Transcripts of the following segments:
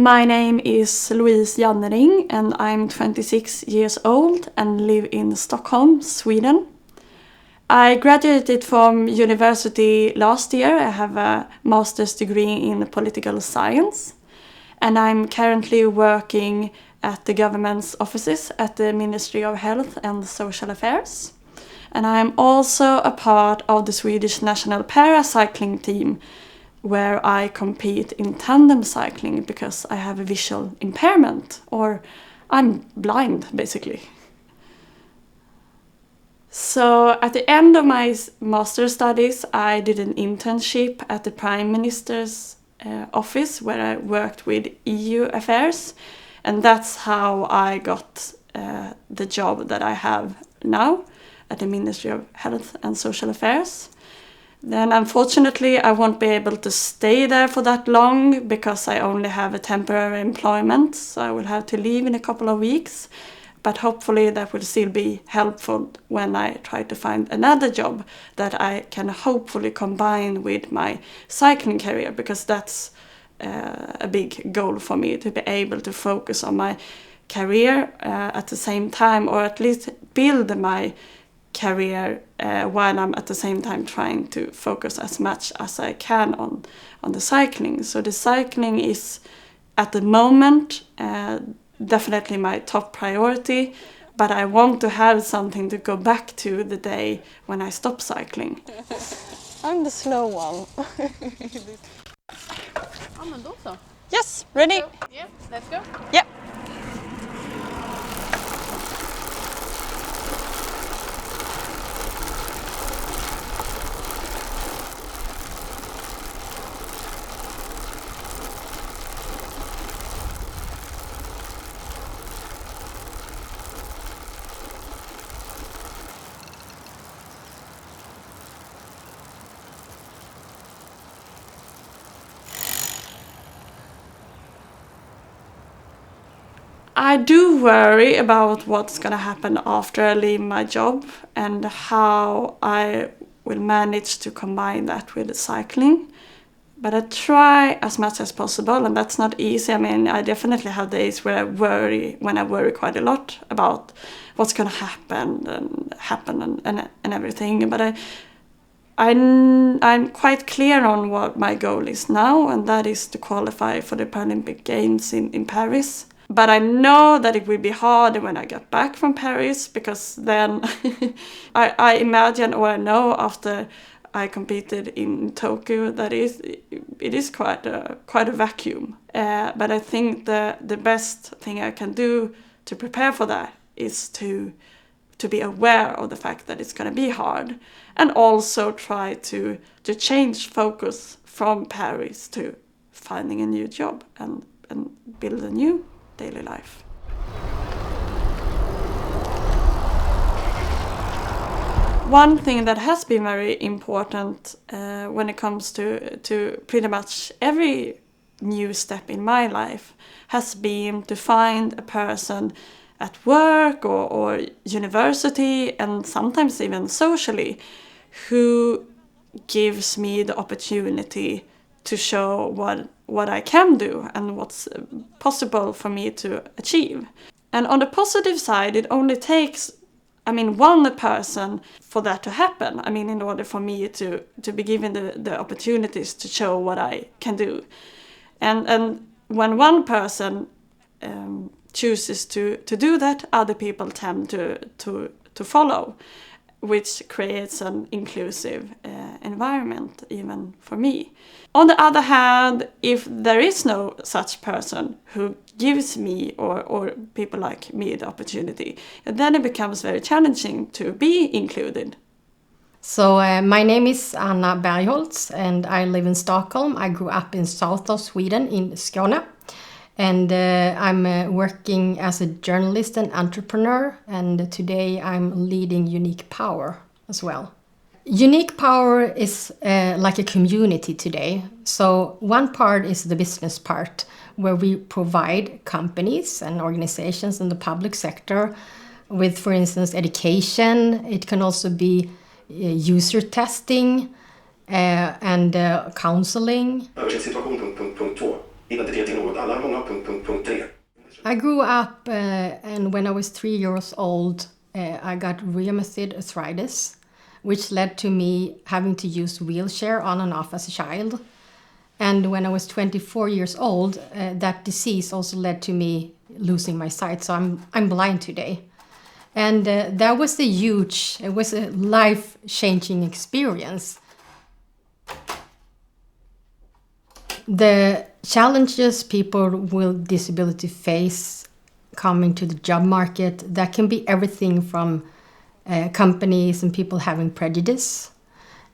My name is Louise Jannering and I'm 26 years old and live in Stockholm, Sweden. I graduated from university last year. I have a master's degree in political science and I'm currently working at the government's offices at the Ministry of Health and Social Affairs. And I'm also a part of the Swedish national paracycling team where I compete in tandem cycling because I have a visual impairment, or I'm blind basically. So at the end of my master's studies, I did an internship at the Prime Minister's office where I worked with EU affairs, and that's how I got the job that I have now at the Ministry of Health and Social Affairs. Then unfortunately I won't be able to stay there for that long because I only have a temporary employment, so I will have to leave in a couple of weeks. But hopefully that will still be helpful when I try to find another job that I can hopefully combine with my cycling career, because that's a big goal for me, to be able to focus on my career at the same time, or at least build my career while I'm at the same time trying to focus as much as I can on the cycling. So the cycling is at the moment definitely my top priority, but I want to have something to go back to the day when I stop cycling. I'm the slow one. Yes, ready? Yeah, let's go. Yeah. I do worry about what's going to happen after I leave my job and how I will manage to combine that with the cycling. But I try as much as possible, and that's not easy. I mean, I definitely have days where I worry quite a lot about what's going to happen and everything. But I'm quite clear on what my goal is now, and that is to qualify for the Paralympic Games in Paris. But I know that it will be hard when I get back from Paris, because then I imagine, or I know after I competed in Tokyo, that it is quite a vacuum. But I think the best thing I can do to prepare for that is to be aware of the fact that it's going to be hard, and also try to change focus from Paris to finding a new job and build a new daily life. One thing that has been very important when it comes to pretty much every new step in my life has been to find a person at work or university, and sometimes even socially, who gives me the opportunity to show what I can do and what's possible for me to achieve. And on the positive side, it only takes, one person for that to happen. In order for me to be given the opportunities to show what I can do. And when one person chooses to do that, other people tend to follow, which creates an inclusive environment even for me. On the other hand, if there is no such person who gives me or people like me the opportunity, then it becomes very challenging to be included. So my name is Anna Bergholtz and I live in Stockholm. I grew up in south of Sweden in Skåne. And I'm working as a journalist and entrepreneur, and today I'm leading Unique Power as well. Unique Power is like a community today. So one part is the business part, where we provide companies and organizations in the public sector with, for instance, education. It can also be user testing and counseling. Översiktssituation, punkt 2. Identitet i något. Alla har många I grew up and when I was 3 years old, I got rheumatoid arthritis, which led to me having to use wheelchair on and off as a child. And when I was 24 years old, that disease also led to me losing my sight. So I'm blind today. And that was it was a life-changing experience. The challenges people with disability face coming to the job market, that can be everything from companies and people having prejudice,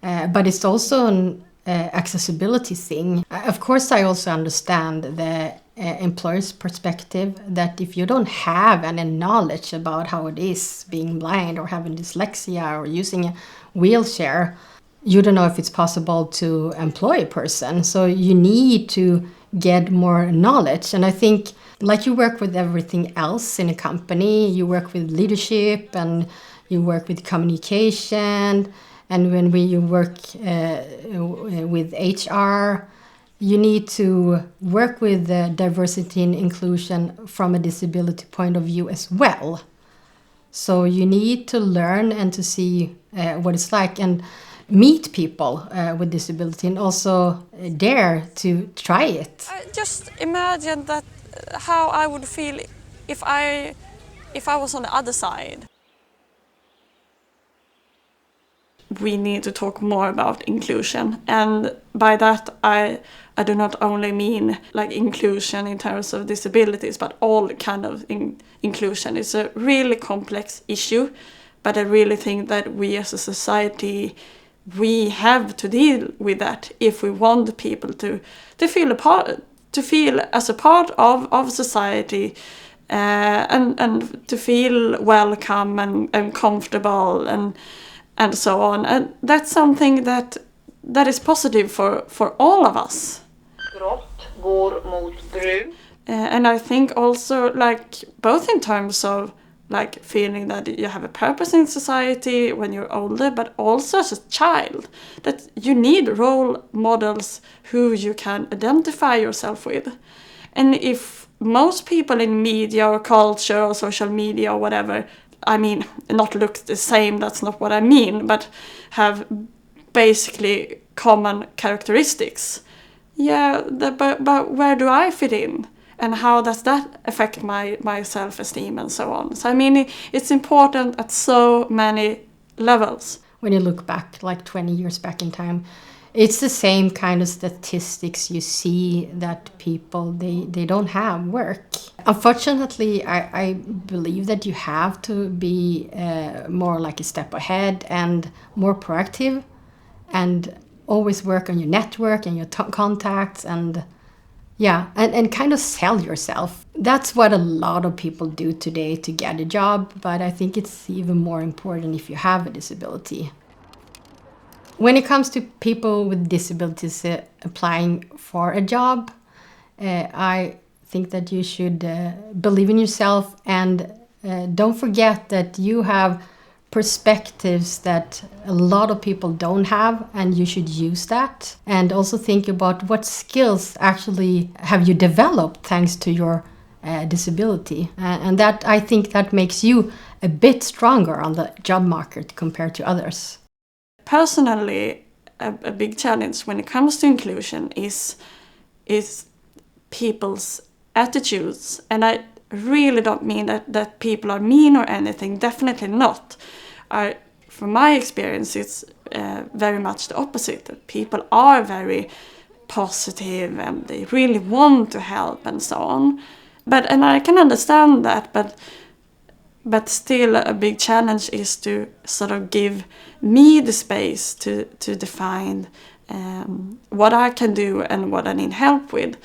but it's also an accessibility thing. Of course, I also understand the employer's perspective that if you don't have any knowledge about how it is being blind or having dyslexia or using a wheelchair, you don't know if it's possible to employ a person. So you need to get more knowledge. And I think, like you work with everything else in a company, you work with leadership and you work with communication. And when you work with HR, you need to work with diversity and inclusion from a disability point of view as well. So you need to learn and to see what it's like and meet people with disability and also dare to try it. I just imagine that how I would feel if I was on the other side. We need to talk more about inclusion, and by that I do not only mean like inclusion in terms of disabilities, but all kind of inclusion. It's a really complex issue, but I really think that we as a society, we have to deal with that if we want people to feel as a part of society, and to feel welcome and comfortable and so on. And that's something that is positive for all of us. Grått går mot brun. And I think also, like, both in terms of like feeling that you have a purpose in society when you're older, but also as a child, that you need role models who you can identify yourself with. And if most people in media or culture or social media or whatever, I mean, not look the same, that's not what I mean, but have basically common characteristics. Yeah, but where do I fit in? And how does that affect my self-esteem and so on? So I mean, it's important at so many levels. When you look back, like 20 years back in time, it's the same kind of statistics you see that people, they don't have work. Unfortunately, I believe that you have to be more like a step ahead and more proactive and always work on your network and your contacts and kind of sell yourself. That's what a lot of people do today to get a job, but I think it's even more important if you have a disability. When it comes to people with disabilities applying for a job, I think that you should believe in yourself and don't forget that you have perspectives that a lot of people don't have, and you should use that. And also think about what skills actually have you developed thanks to your disability. And that, I think that makes you a bit stronger on the job market compared to others. Personally, a big challenge when it comes to inclusion is people's attitudes. And I really don't mean that people are mean or anything, definitely not. From my experience, it's very much the opposite. People are very positive and they really want to help and so on. And I can understand that, but still a big challenge is to sort of give me the space to define what I can do and what I need help with.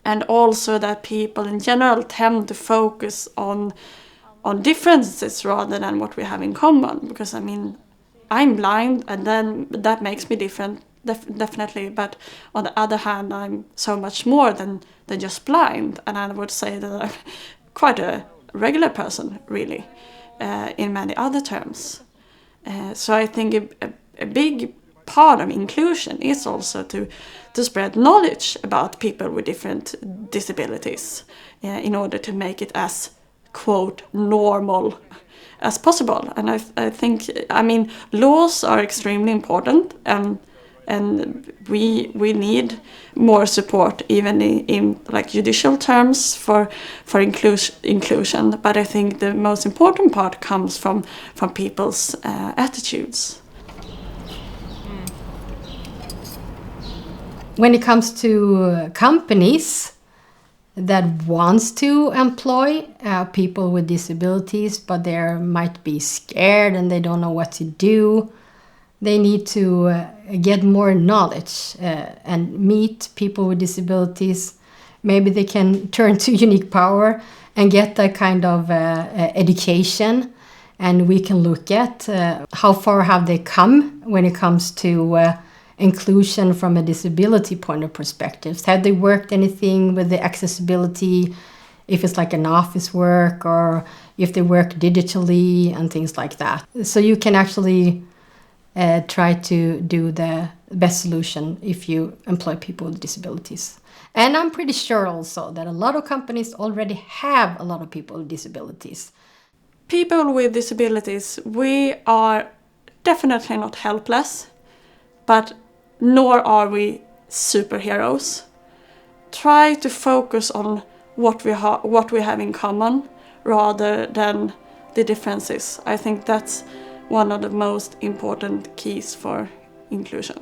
And also that people in general tend to focus on differences rather than what we have in common. Because I mean, I'm blind and then that makes me different, definitely. But on the other hand, I'm so much more than just blind. And I would say that I'm quite a regular person, really, in many other terms. So I think a big part of inclusion is also to spread knowledge about people with different disabilities in order to make it as, quote, normal as possible. And I think, I mean, laws are extremely important, and we need more support even in like judicial terms for inclusion. But I think the most important part comes from people's attitudes. When it comes to companies that wants to employ people with disabilities, but they might be scared and they don't know what to do, they need to get more knowledge and meet people with disabilities. Maybe they can turn to Unique Power and get that kind of education, and we can look at how far have they come when it comes to inclusion from a disability point of perspective. Have they worked anything with the accessibility, if it's like an office work or if they work digitally and things like that. So you can actually try to do the best solution if you employ people with disabilities. And I'm pretty sure also that a lot of companies already have a lot of people with disabilities. People with disabilities, we are definitely not helpless, but nor are we superheroes. Try to focus on what we have in common rather than the differences. I think that's one of the most important keys for inclusion.